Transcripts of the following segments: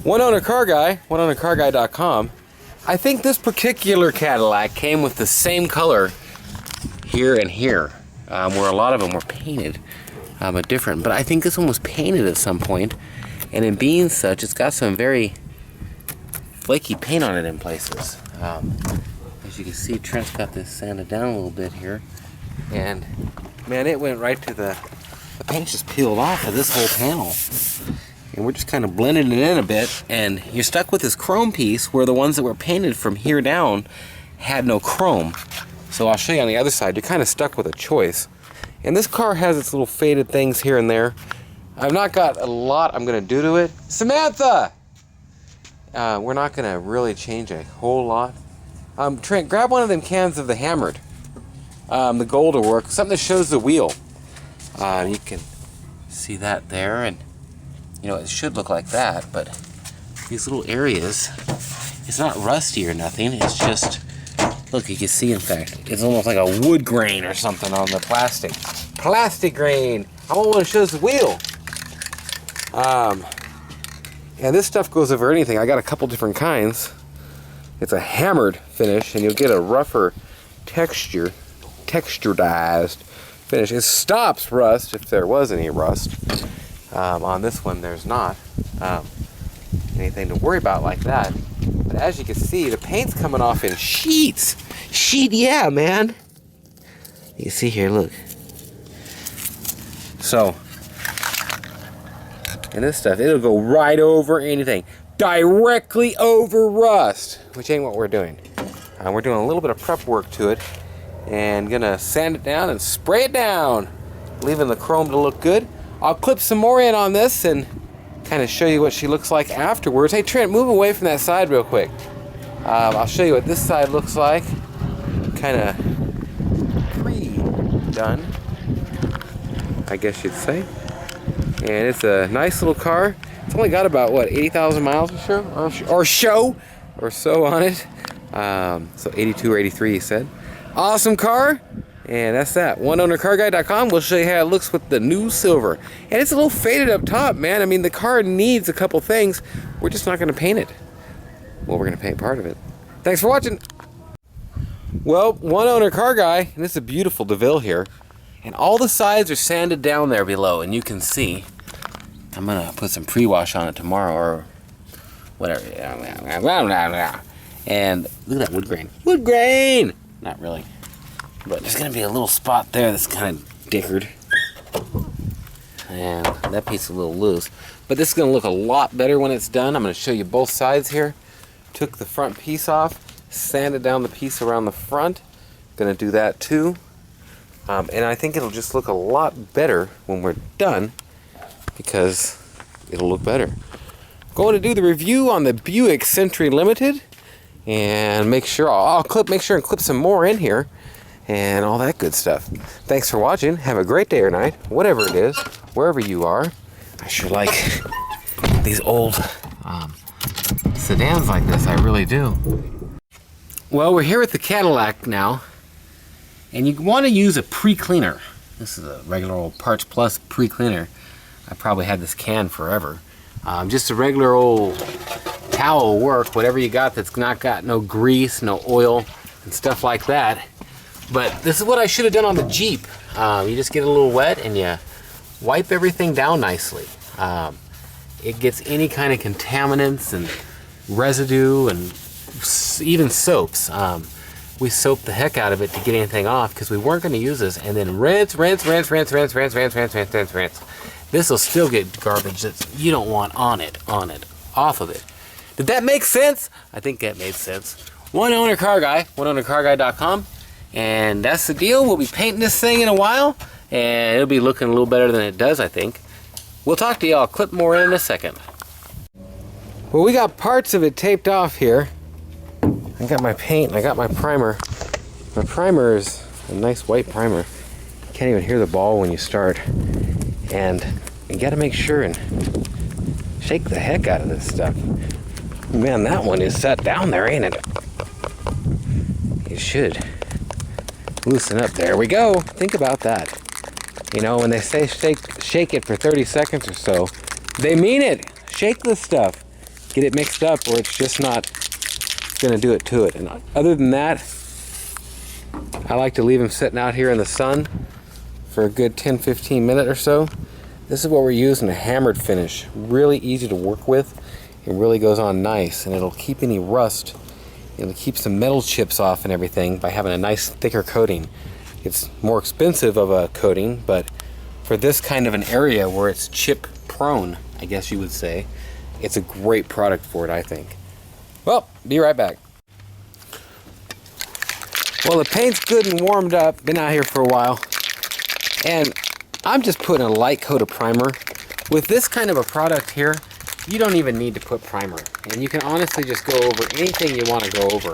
One owner car guy, oneownercarguy.com. I think this particular Cadillac came with the same color here and here, where a lot of them were painted, but different. But I think this one was painted at some point, and in being such, it's got some very flaky paint on it in places. As you can see, Trent's got this sanded down a little bit here, and man, it went right to the paint just peeled off of this whole panel. And we're just kind of blending it in a bit, and you're stuck with this chrome piece where the ones that were painted from here down had no chrome. So I'll show you on the other side, you're kind of stuck with a choice. And this car has its little faded things here and there. I've not got a lot I'm going to do to it. Samantha! We're not going to really change a whole lot. Trent, grab one of them cans of the hammered. The gold will work. Something that shows the wheel. You can see that there, and you know, it should look like that, but these little areas, it's not rusty or nothing, it's just, look, you can see, in fact, it's almost like a wood grain or something on the plastic. Plastic grain! I want one that shows the wheel. And this stuff goes over anything. I got a couple different kinds. It's a hammered finish, and you'll get a rougher texturedized finish. It stops rust if there was any rust. On this one, there's not anything to worry about like that. But as you can see, the paint's coming off in sheets. Yeah, man. You can see here, look. So, and this stuff, it'll go right over anything. Directly over rust, which ain't what we're doing. We're doing a little bit of prep work to it, and gonna sand it down and spray it down, leaving the chrome to look good. I'll clip some more in on this and kind of show you what she looks like afterwards. Hey Trent, move away from that side real quick. I'll show you what this side looks like, kind of pre-done, I guess you'd say. And it's a nice little car. It's only got about, what, 80,000 miles or so on it. So 82 or 83, he said. Awesome car. And that's that. OneOwnerCarGuy.com. We'll show you how it looks with the new silver. And it's a little faded up top, man. I mean, the car needs a couple things. We're just not going to paint it. Well, we're going to paint part of it. Thanks for watching. Well, One Owner Car Guy, and this is a beautiful DeVille here. And all the sides are sanded down there below, and you can see. I'm going to put some pre-wash on it tomorrow or whatever. And look at that wood grain. Wood grain! Not really. But there's going to be a little spot there that's kind of dickered. And that piece is a little loose. But this is going to look a lot better when it's done. I'm going to show you both sides here. Took the front piece off, sanded down the piece around the front. Going to do that too. And I think it'll just look a lot better when we're done, because it'll look better. Going to do the review on the Buick Century Limited, and make sure and clip some more in here. And all that good stuff. Thanks for watching. Have a great day or night, whatever it is, wherever you are. I sure like these old sedans like this. I really do. Well, we're here with the Cadillac now, and you want to use a pre-cleaner. This is a regular old Parts Plus pre-cleaner. I probably had this can forever. Just a regular old towel will work. Whatever you got that's not got no grease, no oil, and stuff like that. But this is what I should have done on the Jeep. You just get a little wet and you wipe everything down nicely. It gets any kind of contaminants and residue and even soaps. We soaped the heck out of it to get anything off because we weren't going to use this. And then rinse. This will still get garbage that you don't want on it, off of it. Did that make sense? I think that made sense. One Owner Car Guy, oneownercarguy.com. And that's the deal. We'll be painting this thing in a while, and it'll be looking a little better than it does, I think. We'll talk to you. I'll clip more in a second. Well, we got parts of it taped off here. I got my paint and I got my primer. My primer is a nice white primer. You can't even hear the ball when you start. And you got to make sure and shake the heck out of this stuff. Man, that one is set down there, ain't it? It should loosen up. There we go. Think about that. You know, when they say shake it for 30 seconds or so, they mean it. Shake this stuff. get it mixed up or it's just not going to do it to it. And other than that, I like to leave them sitting out here in the sun for a good 10-15 minutes or so. This is what we're using, a hammered finish. Really easy to work with. It really goes on nice, and it'll keep any rust. It'll keep some metal chips off and everything by having a nice thicker coating. It's more expensive of a coating, but for this kind of an area where it's chip prone, I guess you would say, it's a great product for it, I think. Well, be right back. Well, the paint's good and warmed up. Been out here for a while. And I'm just putting a light coat of primer. With this kind of a product here, you don't even need to put primer. And you can honestly just go over anything you want to go over.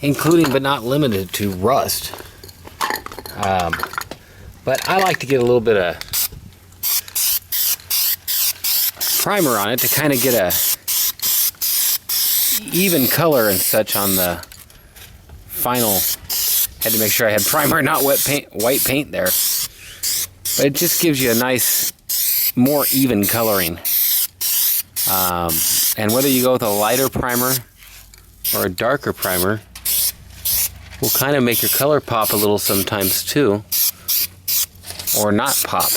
Including but not limited to rust. But I like to get a little bit of primer on it to kind of get a even color and such on the final. Had to make sure I had primer, not white paint there. But it just gives you a nice, more even coloring. And whether you go with a lighter primer or a darker primer, will kind of make your color pop a little sometimes too, or not pop.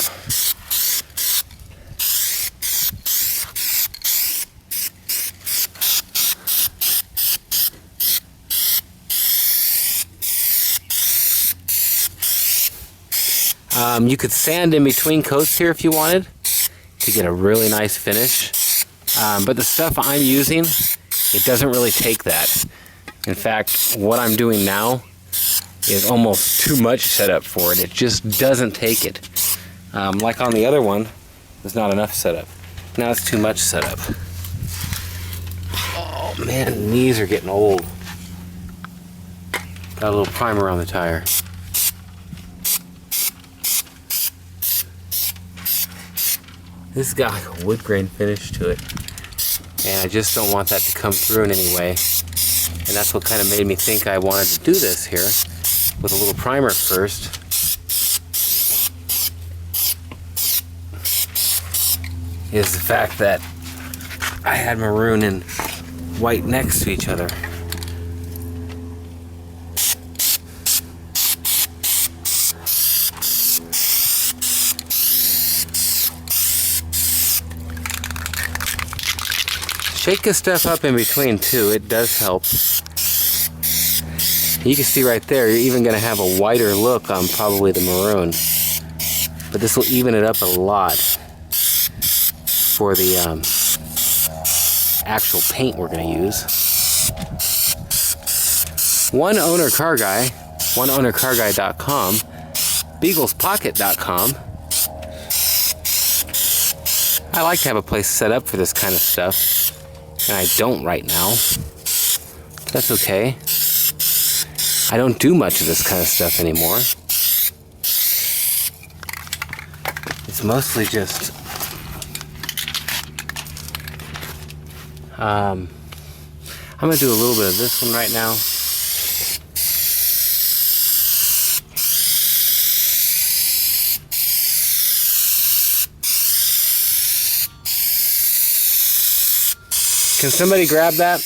You could sand in between coats here if you wanted to get a really nice finish. But the stuff I'm using, it doesn't really take that. In fact, what I'm doing now is almost too much setup for it. It just doesn't take it. Like on the other one, there's not enough setup. Now it's too much setup. Oh man, knees are getting old. Got a little primer on the tire. This has got like a wood grain finish to it. And I just don't want that to come through in any way. And that's what kind of made me think I wanted to do this here with a little primer first. Is the fact that I had maroon and white next to each other. Shake this stuff up in between too, it does help. You can see right there, you're even going to have a whiter look on probably the maroon. But this will even it up a lot for the actual paint we're going to use. One Owner Car Guy, oneownercarguy.com, beaglespocket.com. I like to have a place set up for this kind of stuff. And I don't right now. That's okay. I don't do much of this kind of stuff anymore. It's mostly just I'm gonna do a little bit of this one right now. Can somebody grab that?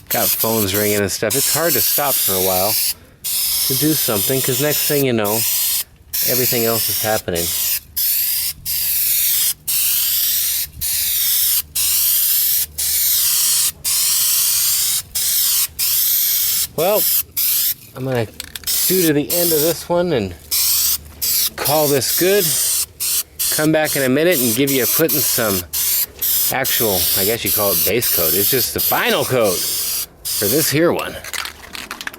Got phones ringing and stuff. It's hard to stop for a while to do something because next thing you know, everything else is happening. Well, I'm going to do to the end of this one and call this good. Come back in a minute and give you a putting some actual, I guess you call it base coat. It's just the final coat for this here one.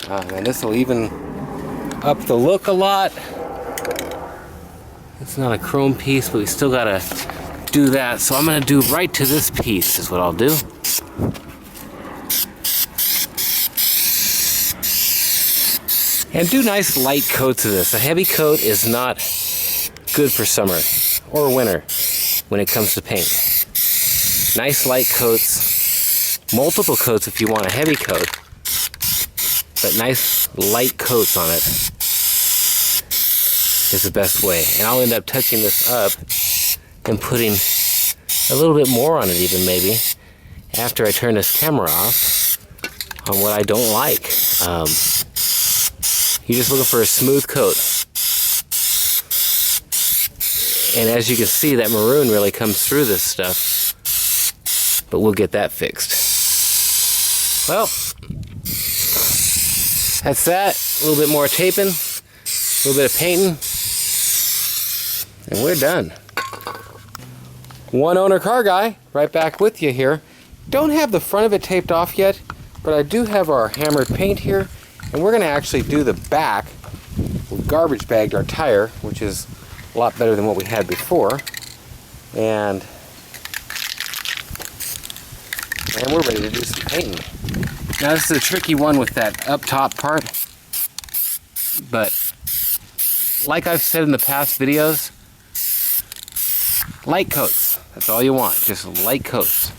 And this will even up the look a lot. It's not a chrome piece, but we still gotta do that. So I'm gonna do right to this piece is what I'll do. And do nice light coats of this. A heavy coat is not good for summer or winter when it comes to paint. Nice light coats, multiple coats if you want a heavy coat, but nice light coats on it is the best way. And I'll end up touching this up and putting a little bit more on it even maybe after I turn this camera off on what I don't like. You're just looking for a smooth coat. And as you can see, that maroon really comes through this stuff. But we'll get that fixed. Well, that's that. A little bit more taping, a little bit of painting, and we're done. One owner car guy, right back with you here. Don't have the front of it taped off yet, but I do have our hammered paint here, and we're gonna actually do the back. We garbage bagged our tire, which is a lot better than what we had before, and we're ready to do some painting. Now this is a tricky one with that up top part, but like I've said in the past videos, light coats. That's all you want, just light coats.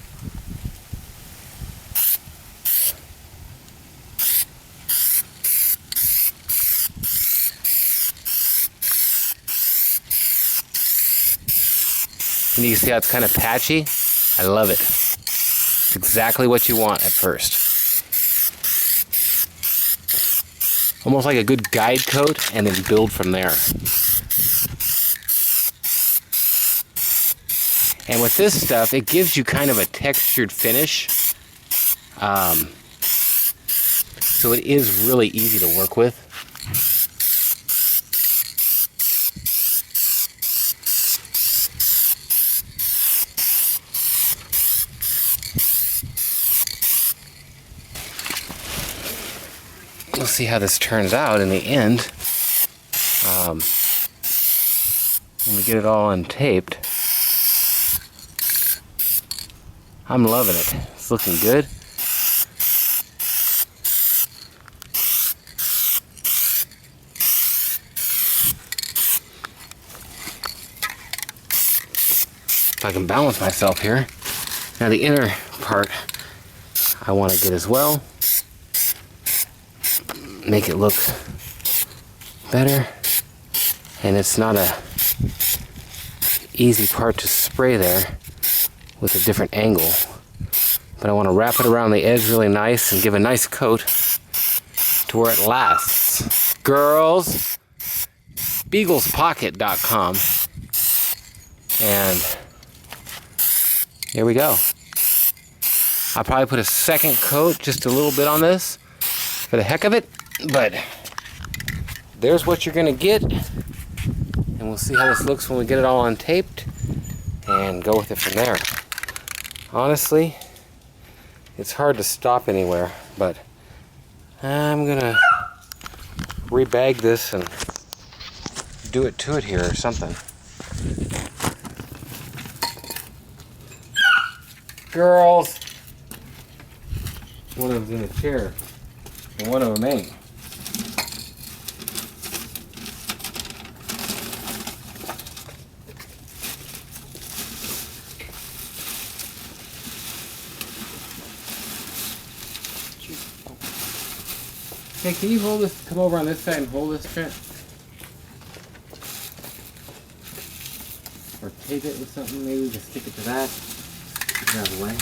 And you can see how it's kind of patchy. I love it. It's exactly what you want at first. Almost like a good guide coat, and then build from there. And with this stuff, it gives you kind of a textured finish. So it is really easy to work with. We'll see how this turns out in the end. When we get it all untaped. I'm loving it. It's looking good. If I can balance myself here. Now the inner part I want to get as well. Make it look better. And it's not a easy part to spray there with a different angle. But I want to wrap it around the edge really nice and give a nice coat to where it lasts. Girls, beaglespocket.com. And here we go. I'll probably put a second coat, just a little bit on this for the heck of it, but there's what you're gonna get, and we'll see how this looks when we get it all untaped and go with it from there. Honestly, it's hard to stop anywhere, but I'm gonna rebag this and do it to it here or something. Girls! One of them's in a chair, and one of them ain't. Hey, can you hold this, come over on this side and hold this, Trent? Or tape it with something, maybe just stick it to that. Get it out of the way.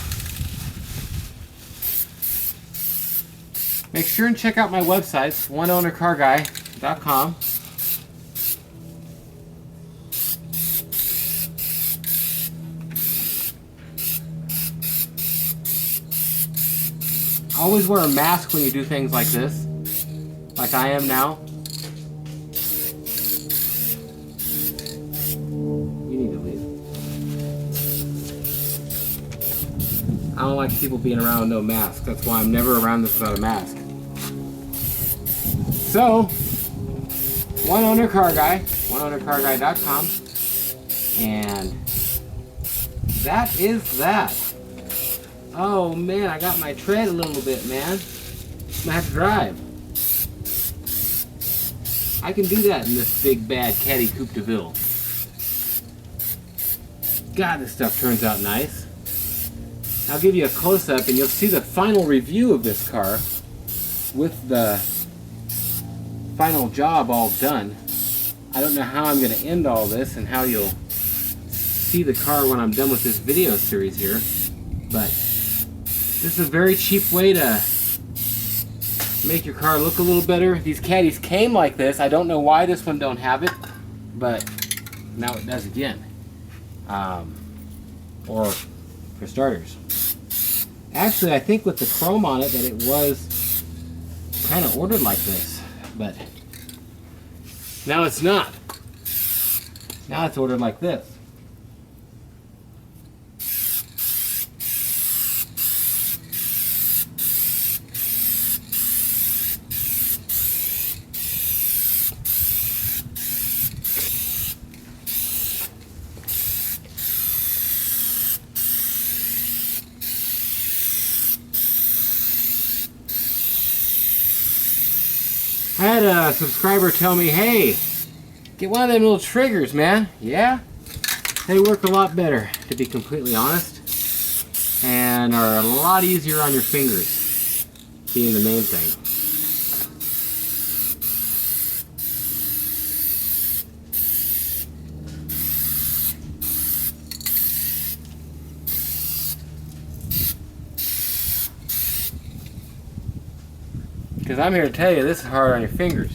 Make sure and check out my websites, oneownercarguy.com. Always wear a mask when you do things like this, like I am now. You need to leave. I don't like people being around with no mask. That's why I'm never around this without a mask. So, One Owner Car Guy, oneownercarguy.com, and that is that. Oh man, I got my tread a little bit, man. I'm gonna have to drive. I can do that in this big bad Caddy Coupe de Ville. God, this stuff turns out nice. I'll give you a close-up and you'll see the final review of this car with the final job all done. I don't know how I'm going to end all this and how you'll see the car when I'm done with this video series here, but this is a very cheap way to make your car look a little better. These caddies came like this. I don't know why this one don't have it, but now it does again. Or for starters. Actually, I think with the chrome on it that it was kind of ordered like this, but now it's not. Now it's ordered like this. I had a subscriber tell me, hey, get one of them little triggers, man. Yeah, they work a lot better, to be completely honest, and are a lot easier on your fingers, being the main thing. Because I'm here to tell you, this is hard on your fingers.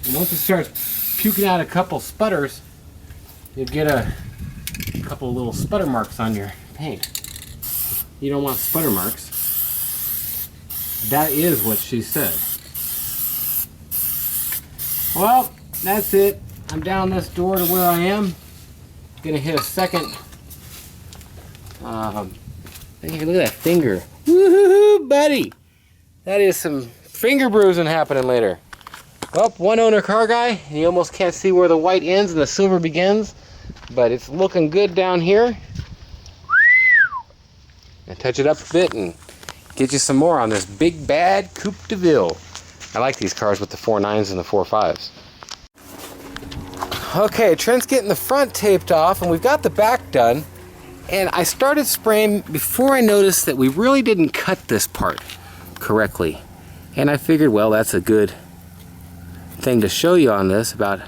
And once it starts puking out a couple sputters, you'll get a couple little sputter marks on your paint. You don't want sputter marks. That is what she said. Well, that's it. I'm down this door to where I am. Gonna hit a second. Look at that finger. Woohoo, buddy! That is some finger bruising happening later. Well, one owner car guy, and you almost can't see where the white ends and the silver begins, but it's looking good down here. And touch it up a bit and get you some more on this big bad Coupe de Ville. I like these cars with the 4.9s and the 4.5s. Okay, Trent's getting the front taped off, and we've got the back done. And I started spraying before I noticed that we really didn't cut this part correctly. And I figured, well, that's a good thing to show you on this about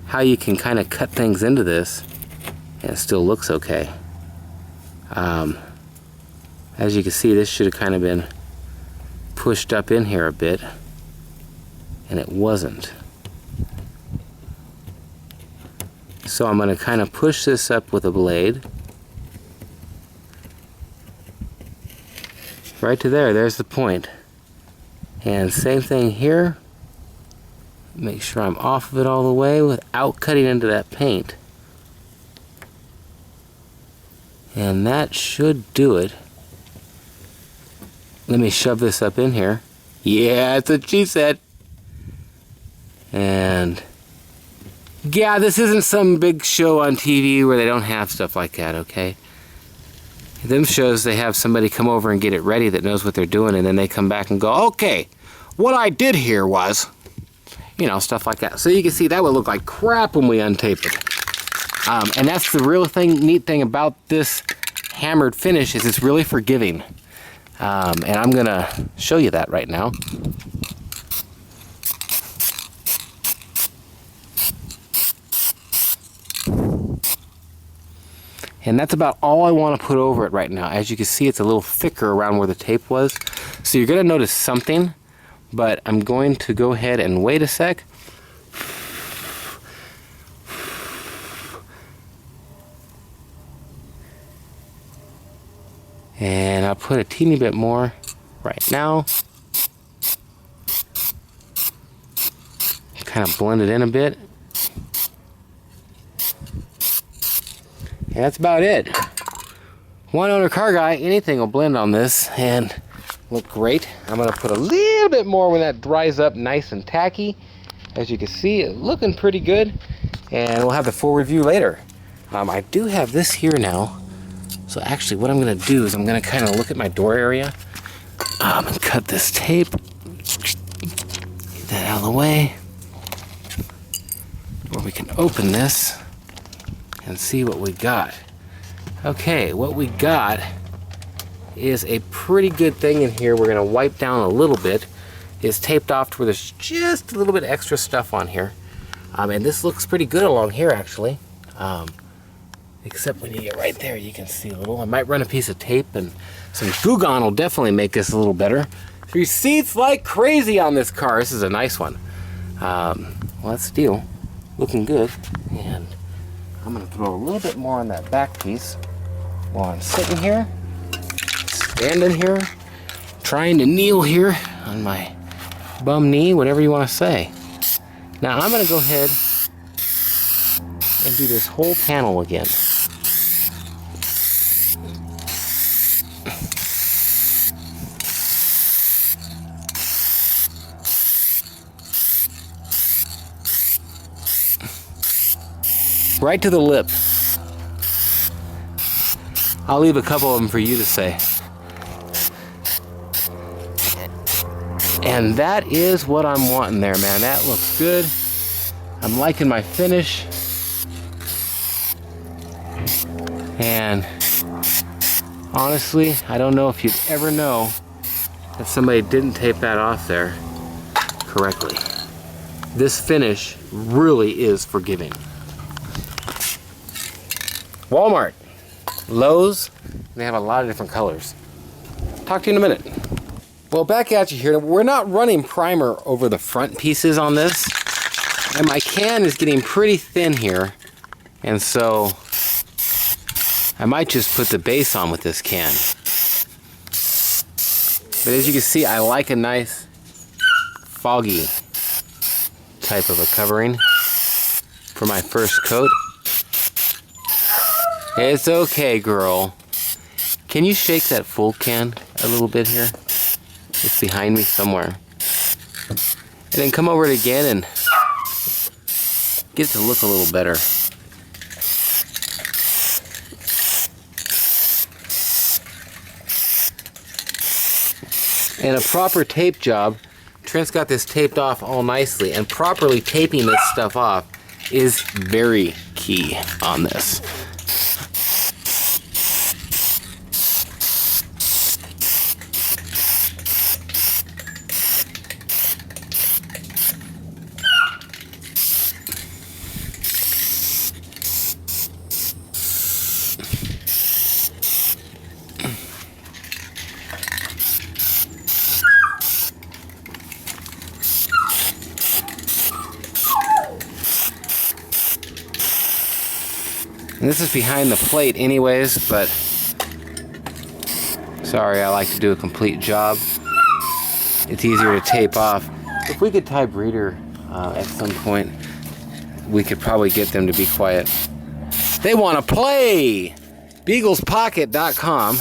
how you can kind of cut things into this and it still looks okay. As you can see, this should have kind of been pushed up in here a bit, and it wasn't. So I'm going to kind of push this up with a blade. Right to there, there's the point. And same thing here. Make sure I'm off of it all the way without cutting into that paint. And that should do it. Let me shove this up in here. Yeah, that's what she said. And yeah, this isn't some big show on TV where they don't have stuff like that, okay? Them shows, they have somebody come over and get it ready that knows what they're doing, and then they come back and go, okay, what I did here was, you know, stuff like that. So you can see that would look like crap when we untape it. And that's the real neat thing about this hammered finish is it's really forgiving. And I'm gonna show you that right now. And that's about all I want to put over it right now. As you can see, it's a little thicker around where the tape was. So you're going to notice something, but I'm going to go ahead and wait a sec. And I'll put a teeny bit more right now. Kind of blend it in a bit. And that's about it. One owner car guy, anything will blend on this and look great. I'm gonna put a little bit more when that dries up nice and tacky. As you can see, it's looking pretty good. And we'll have the full review later. I do have this here now. So actually what I'm gonna do is I'm gonna kind of look at my door area and cut this tape. Get that out of the way. Or we can open this and see what we got. Okay, what we got is a pretty good thing in here. We're gonna wipe down a little bit is taped off to where there's just a little bit extra stuff on here. And this looks pretty good along here, actually. Except when you get right there, you can see a little. I might run a piece of tape, and some Goo Gone will definitely make this a little better. 3 seats like crazy on this car. This is a nice one. Well, that's the deal. Looking good. And I'm gonna throw a little bit more on that back piece while I'm sitting here, standing here, trying to kneel here on my bum knee, whatever you want to say. Now I'm gonna go ahead and do this whole panel again. Right to the lip. I'll leave a couple of them for you to say. And that is what I'm wanting there, man. That looks good. I'm liking my finish. And honestly, I don't know if you'd ever know if somebody didn't tape that off there correctly. This finish really is forgiving. Walmart, Lowe's, they have a lot of different colors. Talk to you in a minute. Well, back at you here. We're not running primer over the front pieces on this, and my can is getting pretty thin here, and so I might just put the base on with this can. But as you can see, I like a nice foggy type of a covering for my first coat. It's okay, girl. Can you shake that full can a little bit here? It's behind me somewhere. And then come over it again and get it to look a little better. And a proper tape job, Trent's got this taped off all nicely, and properly taping this stuff off is very key on this. And this is behind the plate anyways, but sorry, I like to do a complete job. It's easier to tape off. If we could tie breeder at some point, we could probably get them to be quiet. They want to play! BeaglesPocket.com.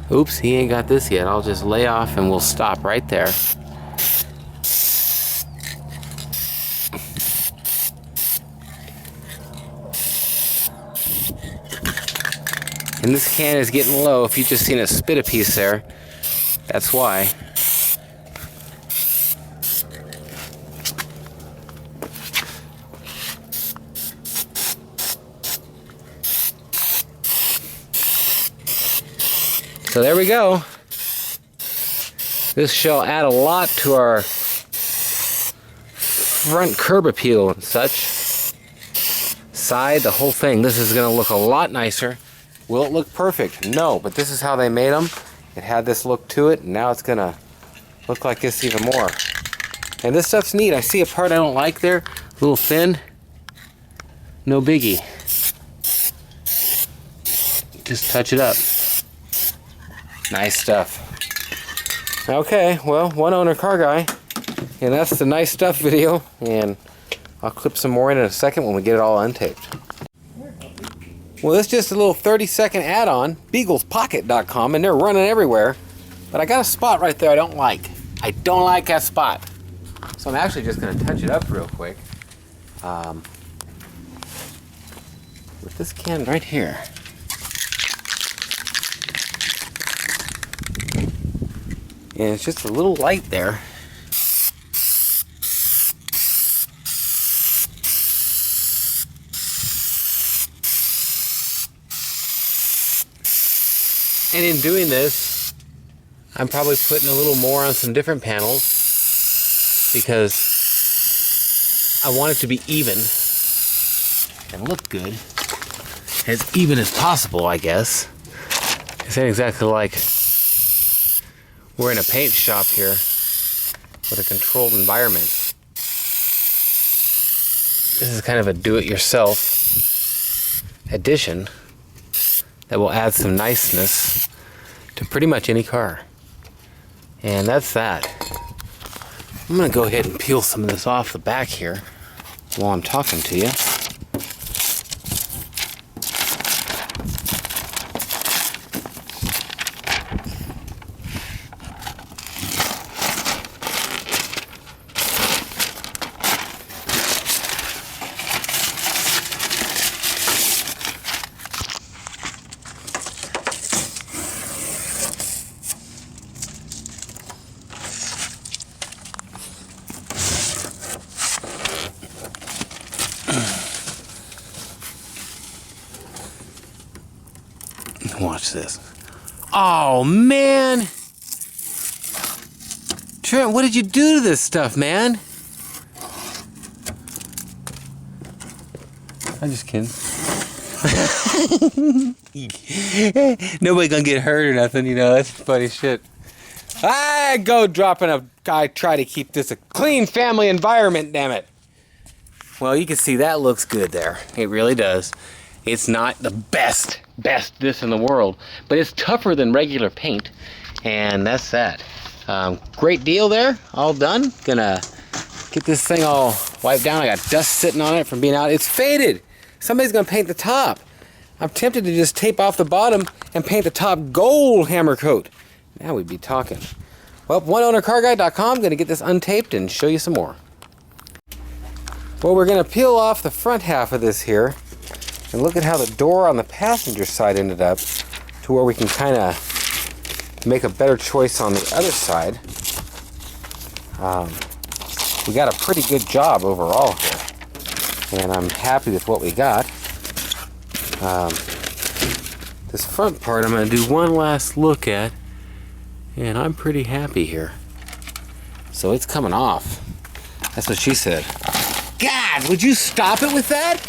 Oops, he ain't got this yet. I'll just lay off and we'll stop right there. And this can is getting low. If you just seen it spit a piece there, that's why. So there we go. This shall add a lot to our front curb appeal and such. Side, the whole thing. This is going to look a lot nicer. Will it look perfect? No, but this is how they made them. It had this look to it, and now it's gonna look like this even more. And this stuff's neat. I see a part I don't like there, a little thin. No biggie. Just touch it up. Nice stuff. Okay, well, one owner car guy, and that's the nice stuff video, and I'll clip some more in a second when we get it all untaped. Well, it's just a little 30-second add-on, BeaglesPocket.com, and they're running everywhere. But I got a spot right there I don't like. I don't like that spot. So I'm actually just going to touch it up real quick. With this can right here. And it's just a little light there. And And in doing this, I'm probably putting a little more on some different panels because I want it to be even and look good. As even as possible, I guess. This ain't exactly like we're in a paint shop here with a controlled environment. This is kind of a do-it-yourself addition that will add some niceness to pretty much any car. And that's that. I'm gonna go ahead and peel some of this off the back here while I'm talking to you. Watch this. Oh, man. Trent, what did you do to this stuff, man? I'm just kidding. Nobody gonna get hurt or nothing, you know. That's funny shit. I go dropping a guy, try to keep this a clean family environment, damn it. Well, you can see that looks good there. It really does. It's not the best this in the world, but it's tougher than regular paint, and that's that. Great deal there, all done. Gonna get this thing all wiped down. I got dust sitting on it from being out. It's faded. Somebody's gonna paint the top. I'm tempted to just tape off the bottom and paint the top gold hammer coat. Now we'd be talking. Well, oneownercarguy.com, gonna get this untaped and show you some more. Well, we're gonna peel off the front half of this here. And look at how the door on the passenger side ended up to where we can kind of make a better choice on the other side. We got a pretty good job overall here. And I'm happy with what we got. This front part I'm going to do one last look at. And I'm pretty happy here. So it's coming off. That's what she said. God, would you stop it with that?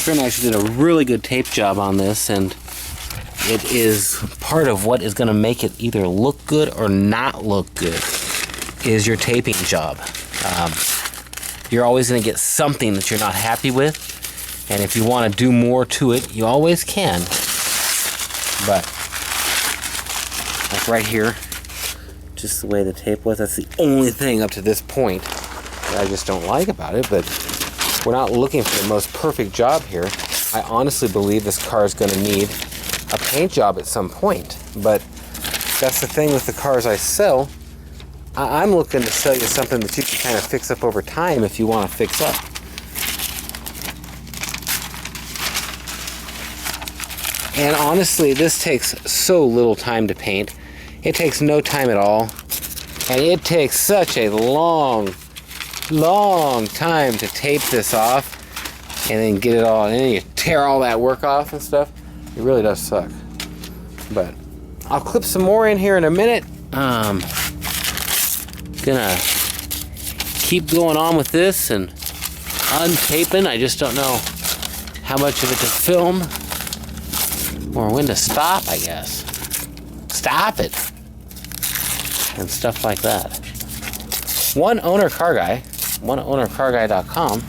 Trent actually did a really good tape job on this, and it is part of what is going to make it either look good or not look good is your taping job. You're always going to get something that you're not happy with, and if you want to do more to it, you always can. But like right here, just the way the tape was, that's the only thing up to this point that I just don't like about it. But we're not looking for the most perfect job here. I honestly believe this car is going to need a paint job at some point, but that's the thing with the cars I sell. I'm looking to sell you something that you can kind of fix up over time if you want to fix up. And honestly, this takes so little time to paint. It takes no time at all, and it takes such a long time to tape this off and then get it all, and then you tear all that work off and stuff. It really does suck. But I'll clip some more in here in a minute. Gonna keep going on with this and untaping. I just don't know how much of it to film or when to stop, I guess. Stop it. And stuff like that. One Owner Car Guy, oneownercarguy.com.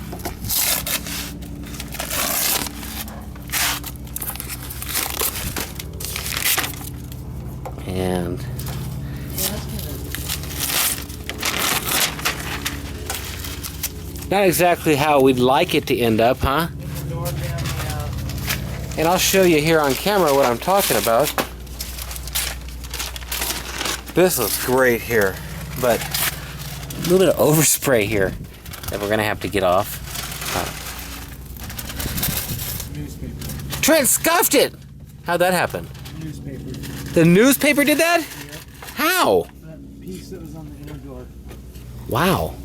And not exactly how we'd like it to end up, huh? And I'll show you here on camera what I'm talking about. This looks great here, but a little bit of overspray here that we're gonna have to get off. Trent scuffed it! How'd that happen? Newspaper. The newspaper did that? Yep. How? That piece that was on the inner door. Wow.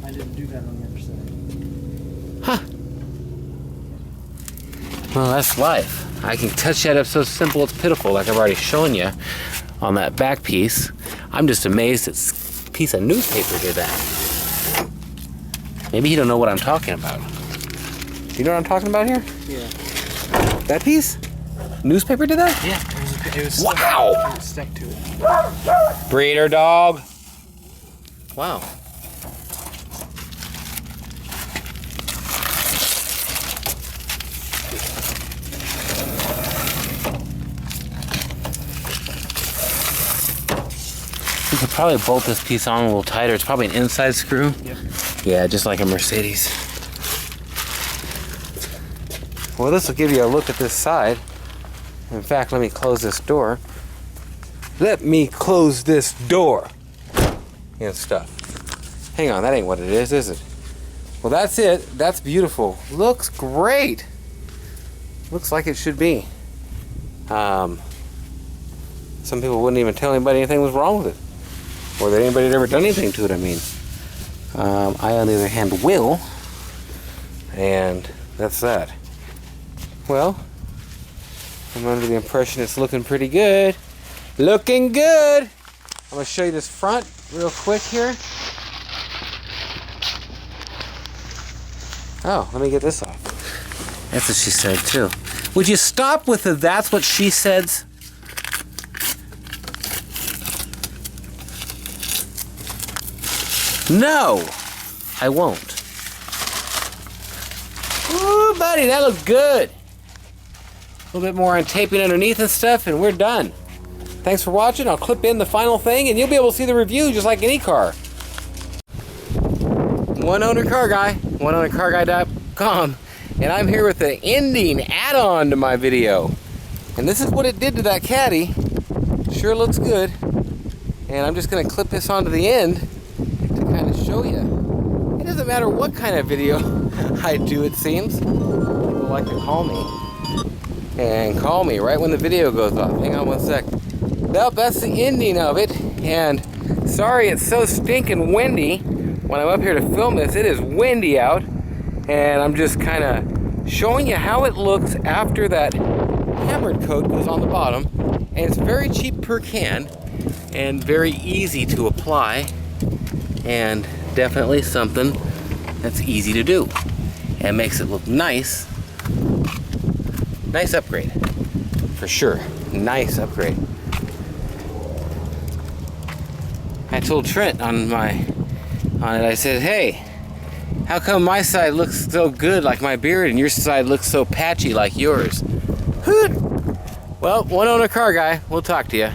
I didn't do that on the other side. Huh. Well, that's life. I can touch that up so simple it's pitiful, like I've already shown you on that back piece. I'm just amazed that piece of newspaper did that. Maybe you don't know what I'm talking about. Do you know what I'm talking about here? Yeah. That piece? Newspaper did that? Yeah. It was wow! Stuck to it. Breeder dog. Wow. We could probably bolt this piece on a little tighter. It's probably an inside screw. Yep. Yeah, just like a Mercedes. Well, this will give you a look at this side. In fact, let me close this door. Let me close this door. And stuff. Hang on, that ain't what it is it? Well, that's it. That's beautiful. Looks great. Looks like it should be. Some people wouldn't even tell anybody anything was wrong with it. Or that anybody had ever done anything to it, I mean. I, on the other hand, will. And that's that. Well, I'm under the impression it's looking pretty good. Looking good! I'm going to show you this front real quick here. Oh, let me get this off. That's what she said, too. Would you stop with the that's what she says? No, I won't. Ooh, buddy, that looks good. A little bit more on taping underneath and stuff, and we're done. Thanks for watching. I'll clip in the final thing, and you'll be able to see the review just like any car. One Owner Car Guy, oneownercarguy.com, and I'm here with the ending add-on to my video. And this is what it did to that caddy. Sure looks good. And I'm just going to clip this onto the end to kind of show you. It doesn't matter what kind of video I do, it seems. People like to call me. And call me right when the video goes off. Hang on one sec. Well, that's the ending of it. And sorry it's so stinking windy. When I'm up here to film this, it is windy out. And I'm just kind of showing you how it looks after that hammered coat goes on the bottom. And it's very cheap per can and very easy to apply. And definitely something that's easy to do. And makes it look nice. Nice upgrade, for sure. Nice upgrade. I told Trent on it, I said, hey, how come my side looks so good like my beard and your side looks so patchy like yours? Well, One Owner Car Guy, we'll talk to you.